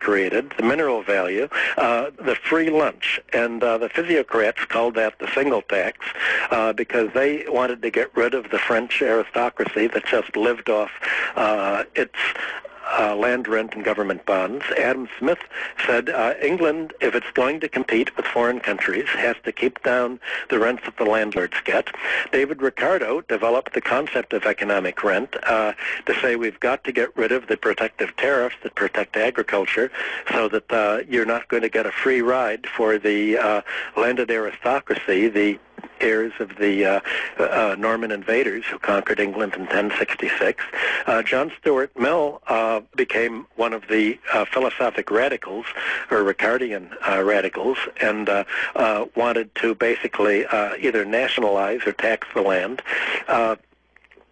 created, the mineral value, the free lunch. And the physiocrats called that the single tax because they wanted to get rid of the French aristocracy that just lived off its land rent and government bonds. Adam Smith said England, if it's going to compete with foreign countries, has to keep down the rents that the landlords get. David Ricardo developed the concept of economic rent to say we've got to get rid of the protective tariffs that protect agriculture so that you're not going to get a free ride for the landed aristocracy, the heirs of the Norman invaders who conquered England in 1066. John Stuart Mill became one of the philosophic radicals, or Ricardian radicals, and wanted to basically either nationalize or tax the land.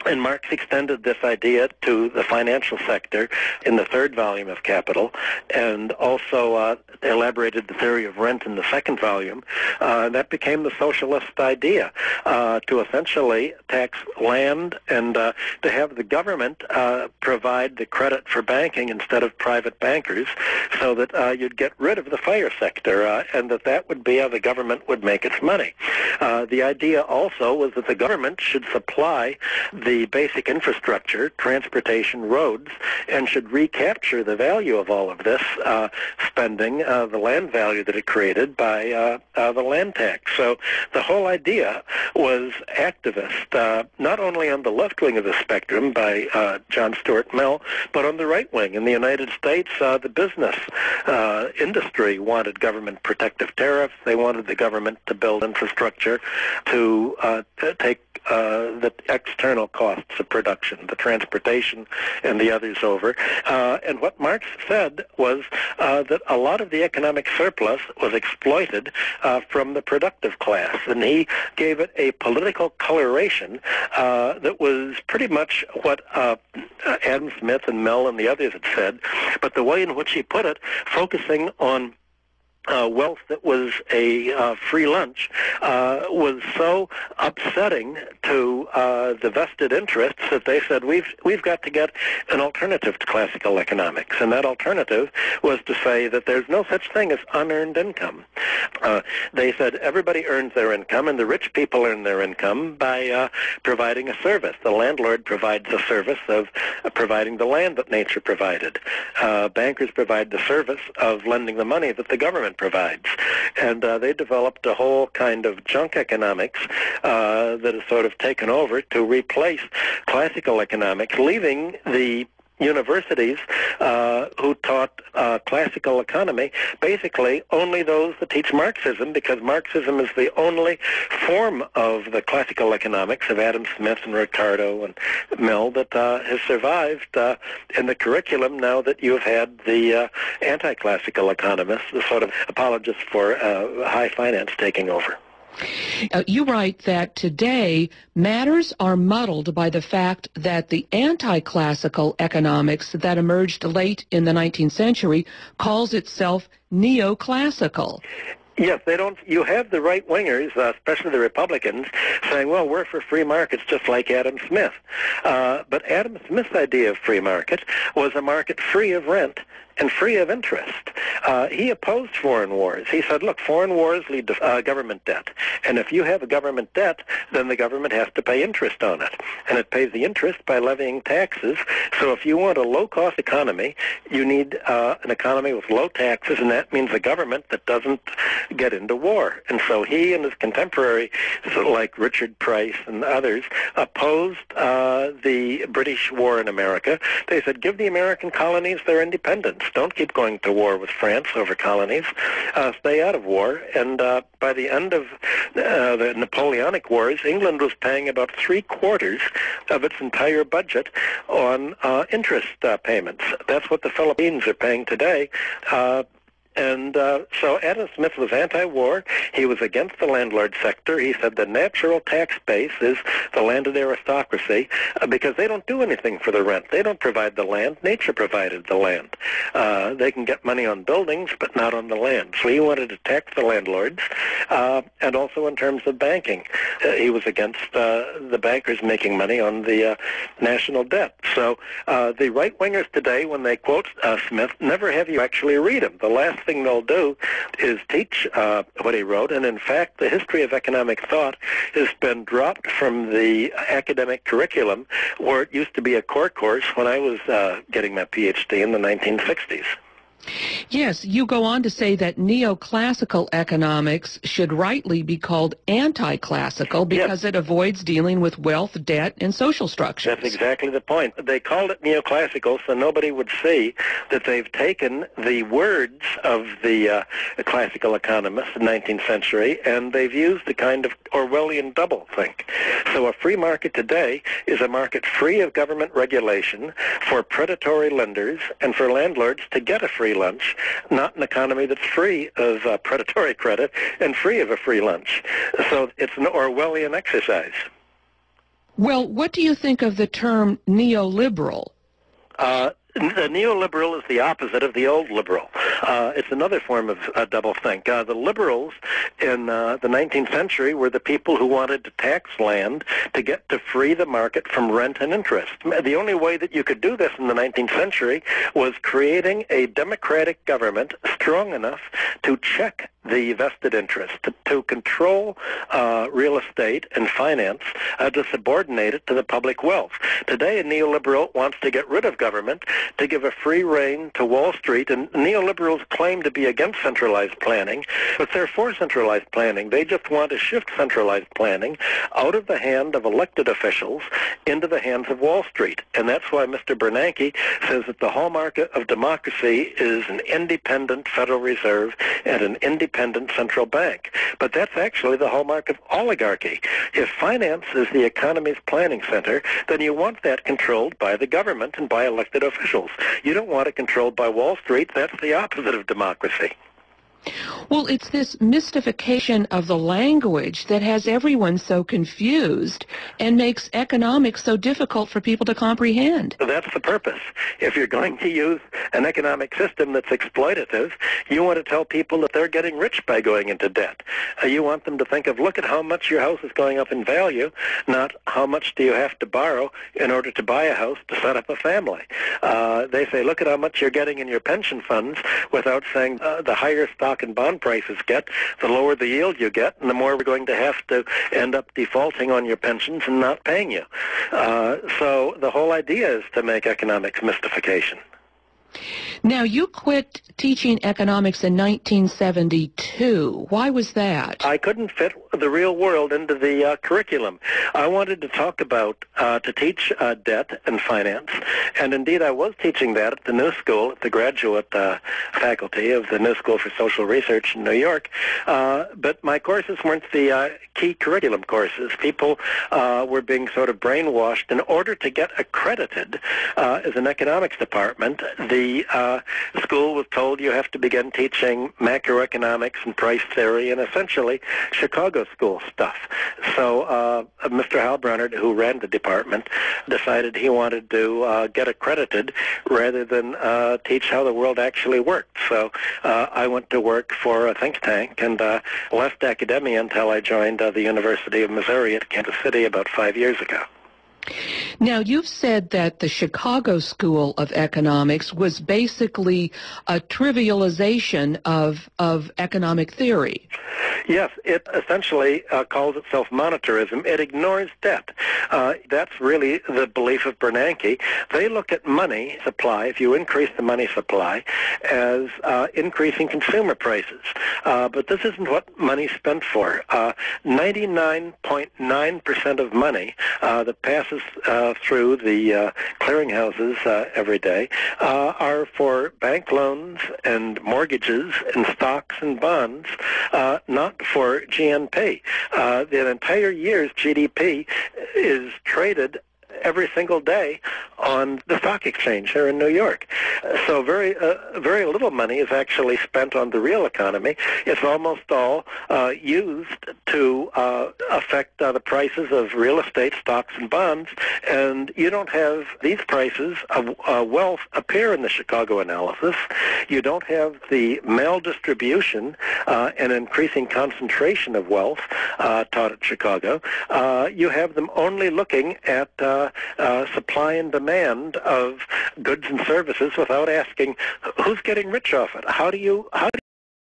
And Marx extended this idea to the financial sector in the third volume of Capital, and also elaborated the theory of rent in the second volume. That became the socialist idea, to essentially tax land and to have the government provide the credit for banking instead of private bankers, so that you'd get rid of the fire sector, and that would be how the government would make its money. The idea also was that the government should supply the basic infrastructure, transportation, roads, and should recapture the value of all of this spending, the land value that it created by the land tax. So the whole idea was activist, not only on the left wing of the spectrum by John Stuart Mill, but on the right wing. In the United States, the business industry wanted government protective tariffs. They wanted the government to build infrastructure to take the external costs of production, the transportation and the others over. And what Marx said was that a lot of the economic surplus was exploited from the productive class, and he gave it a political coloration that was pretty much what Adam Smith and Mill and the others had said, but the way in which he put it, focusing on wealth that was a free lunch was so upsetting to the vested interests that they said we've got to get an alternative to classical economics, and that alternative was to say that there's no such thing as unearned income. They said everybody earns their income, and the rich people earn their income by providing a service. The landlord provides the service of providing the land that nature provided. Bankers provide the service of lending the money that the government provides. And they developed a whole kind of junk economics that has sort of taken over to replace classical economics, leaving the universities who taught classical economy, basically only those that teach Marxism, because Marxism is the only form of the classical economics of Adam Smith and Ricardo and Mill that has survived in the curriculum now that you've had the anti-classical economists, the sort of apologists for high finance taking over. You write that today matters are muddled by the fact that the anti-classical economics that emerged late in the 19th century calls itself neoclassical. Yes, they don't. You have the right-wingers, especially the Republicans, saying, well, we're for free markets just like Adam Smith. But Adam Smith's idea of free market was a market free of rent and free of interest. He opposed foreign wars. He said, look, foreign wars lead to government debt. And if you have a government debt, then the government has to pay interest on it. And it pays the interest by levying taxes. So if you want a low-cost economy, you need an economy with low taxes, and that means a government that doesn't get into war. And so he and his contemporary, like Richard Price and others, opposed the British war in America. They said, give the American colonies their independence. Don't keep going to war with France over colonies. Stay out of war. And by the end of the Napoleonic Wars, England was paying about 3/4 of its entire budget on interest payments. That's what the Philippines are paying today. And so Adam Smith was anti-war. He was against the landlord sector. He said the natural tax base is the landed aristocracy because they don't do anything for the rent. They don't provide the land. Nature provided the land. They can get money on buildings, but not on the land. So he wanted to tax the landlords. and also in terms of banking. He was against the bankers making money on the national debt. So the right-wingers today, when they quote Smith, never have you actually read him. The last thing they'll do is teach what he wrote, and in fact, the history of economic thought has been dropped from the academic curriculum where it used to be a core course when I was getting my PhD in the 1960s. Yes, you go on to say that neoclassical economics should rightly be called anti-classical because it avoids dealing with wealth, debt, and social structures. That's exactly the point. They called it neoclassical so nobody would see that they've taken the words of the classical economists in the 19th century and they've used the kind of Orwellian doublethink. So a free market today is a market free of government regulation for predatory lenders and for landlords to get a free lunch, not an economy that's free of predatory credit and free of a free lunch. So it's an Orwellian exercise. Well, what do you think of the term neoliberal? The neoliberal is the opposite of the old liberal. It's another form of doublethink. The liberals in the 19th century were the people who wanted to tax land to get to free the market from rent and interest. The only way that you could do this in the 19th century was creating a democratic government strong enough to check the vested interest, to control real estate and finance, to subordinate it to the public wealth. Today, a neoliberal wants to get rid of government, to give a free rein to Wall Street, and neoliberals claim to be against centralized planning, but they're for centralized planning. They just want to shift centralized planning out of the hand of elected officials into the hands of Wall Street. And that's why Mr. Bernanke says that the hallmark of democracy is an independent Federal Reserve and an independent central bank. But that's actually the hallmark of oligarchy. If finance is the economy's planning center, then you want that controlled by the government and by elected officials. You don't want it controlled by Wall Street. That's the opposite of democracy. Well, it's this mystification of the language that has everyone so confused and makes economics so difficult for people to comprehend. That's the purpose. If you're going to use an economic system that's exploitative, you want to tell people that they're getting rich by going into debt. You want them to think of, look at how much your house is going up in value, not how much do you have to borrow in order to buy a house to set up a family. They say, look at how much you're getting in your pension funds, without saying the higher stock and bond prices get, the lower the yield you get, and the more we're going to have to end up defaulting on your pensions and not paying you. So the whole idea is to make economics mystification. Now, you quit teaching economics in 1972. Why was that? I couldn't fit the real world into the curriculum. I wanted to talk about, to teach debt and finance, and indeed I was teaching that at the New School, at the graduate faculty of the New School for Social Research in New York, but my courses weren't the key curriculum courses. People were being sort of brainwashed. In order to get accredited as an economics department, the school was told you have to begin teaching macroeconomics and price theory and essentially Chicago school stuff. So Mr. Halbrunner, who ran the department, decided he wanted to get accredited rather than teach how the world actually worked. So I went to work for a think tank and left academia until I joined the University of Missouri at Kansas City about 5 years ago. Now, you've said that the Chicago School of Economics was basically a trivialization of economic theory. Yes, it essentially calls itself monetarism. It ignores debt. That's really the belief of Bernanke. They look at money supply, if you increase the money supply, as increasing consumer prices. But this isn't what money's spent for. 99.9% of money that passes through the clearinghouses every day are for bank loans and mortgages and stocks and bonds, not for GNP. The entire year's GDP is traded every single day on the stock exchange here in New York. So very little money is actually spent on the real economy. It's almost all used to affect the prices of real estate, stocks, and bonds. And you don't have these prices of wealth appear in the Chicago analysis. You don't have the maldistribution and increasing concentration of wealth taught at Chicago. You have them only looking at supply and demand of goods and services without asking who's getting rich off it. How do you